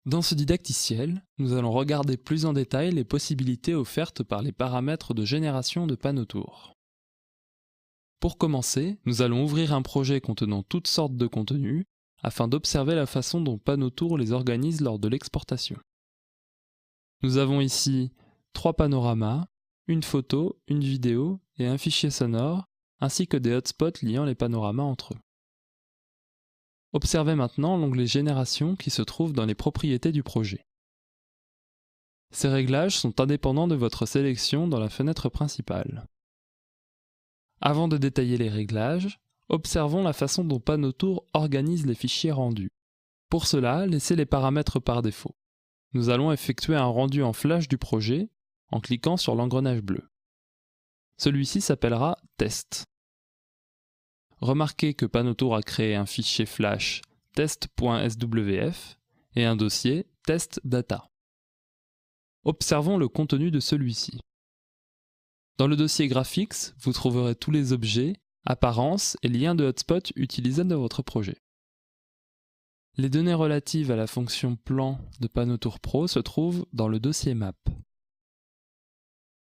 Dans ce didacticiel, nous allons regarder plus en détail les possibilités offertes par les paramètres de génération de panneaux tours. Pour commencer, nous allons ouvrir un projet contenant toutes sortes de contenus afin d'observer la façon dont Panneau Tour les organise lors de l'exportation. Nous avons ici 3 panoramas, une photo, une vidéo et un fichier sonore, ainsi que des hotspots liant les panoramas entre eux. Observez maintenant l'onglet Génération qui se trouve dans les propriétés du projet. Ces réglages sont indépendants de votre sélection dans la fenêtre principale. Avant de détailler les réglages, observons la façon dont Panneau Tour organise les fichiers rendus. Pour cela, laissez les paramètres par défaut. Nous allons effectuer un rendu en flash du projet en cliquant sur l'engrenage bleu. Celui-ci s'appellera Test. Remarquez que Panneau Tour a créé un fichier flash test.swf et un dossier test.data. Observons le contenu de celui-ci. Dans le dossier Graphics, vous trouverez tous les objets, apparences et liens de hotspot utilisés dans votre projet. Les données relatives à la fonction plan de Panneau Tour Pro se trouvent dans le dossier Map.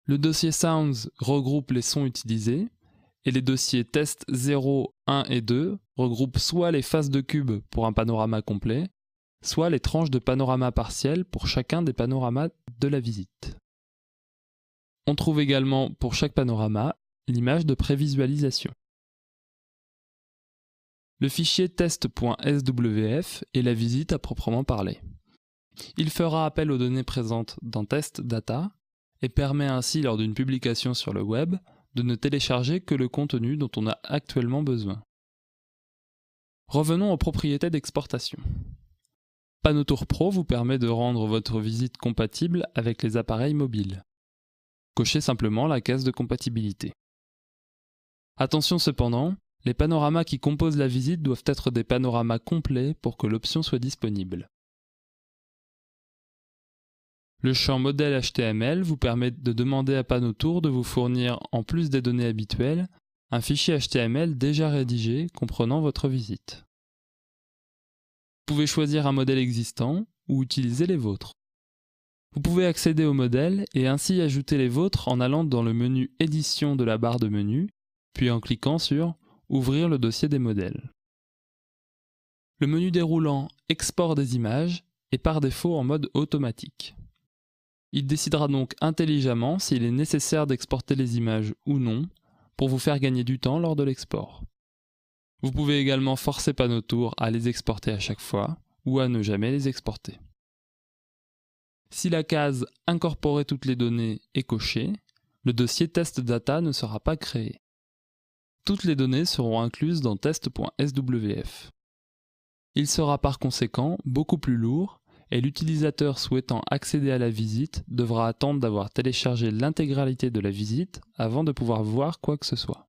Le dossier Sounds regroupe les sons utilisés, et les dossiers Test 0, 1 et 2 regroupent soit les faces de cube pour un panorama complet, soit les tranches de panorama partiel pour chacun des panoramas de la visite. On trouve également pour chaque panorama l'image de prévisualisation. Le fichier test.swf est la visite à proprement parler. Il fera appel aux données présentes dans test.data et permet ainsi lors d'une publication sur le web de ne télécharger que le contenu dont on a actuellement besoin. Revenons aux propriétés d'exportation. Panneau Tour Pro vous permet de rendre votre visite compatible avec les appareils mobiles. Cochez simplement la case de compatibilité. Attention cependant, les panoramas qui composent la visite doivent être des panoramas complets pour que l'option soit disponible. Le champ modèle HTML vous permet de demander à Panneau Tour de vous fournir, en plus des données habituelles, un fichier HTML déjà rédigé comprenant votre visite. Vous pouvez choisir un modèle existant ou utiliser les vôtres. Vous pouvez accéder au modèle et ainsi ajouter les vôtres en allant dans le menu Édition de la barre de menu, puis en cliquant sur Ouvrir le dossier des modèles. Le menu déroulant Export des images est par défaut en mode automatique. Il décidera donc intelligemment s'il est nécessaire d'exporter les images ou non pour vous faire gagner du temps lors de l'export. Vous pouvez également forcer Panneau Tour à les exporter à chaque fois ou à ne jamais les exporter. Si la case « Incorporer toutes les données » est cochée, le dossier test.data ne sera pas créé. Toutes les données seront incluses dans test.swf. Il sera par conséquent beaucoup plus lourd et l'utilisateur souhaitant accéder à la visite devra attendre d'avoir téléchargé l'intégralité de la visite avant de pouvoir voir quoi que ce soit.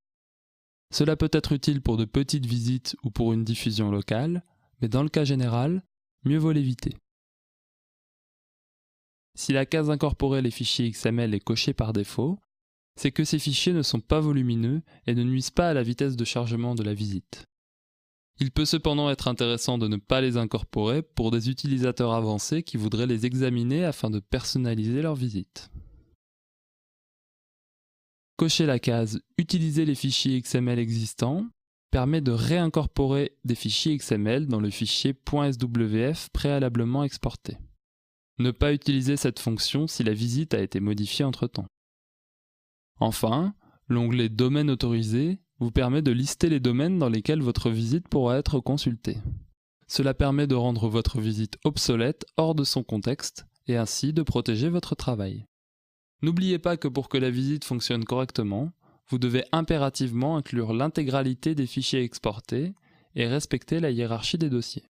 Cela peut être utile pour de petites visites ou pour une diffusion locale, mais dans le cas général, mieux vaut l'éviter. Si la case Incorporer les fichiers XML est cochée par défaut, c'est que ces fichiers ne sont pas volumineux et ne nuisent pas à la vitesse de chargement de la visite. Il peut cependant être intéressant de ne pas les incorporer pour des utilisateurs avancés qui voudraient les examiner afin de personnaliser leur visite. Cocher la case « Utiliser les fichiers XML existants » permet de réincorporer des fichiers XML dans le fichier .swf préalablement exporté. Ne pas utiliser cette fonction si la visite a été modifiée entre-temps. Enfin, l'onglet « Domaine autorisé » vous permet de lister les domaines dans lesquels votre visite pourra être consultée. Cela permet de rendre votre visite obsolète hors de son contexte et ainsi de protéger votre travail. N'oubliez pas que pour que la visite fonctionne correctement, vous devez impérativement inclure l'intégralité des fichiers exportés et respecter la hiérarchie des dossiers.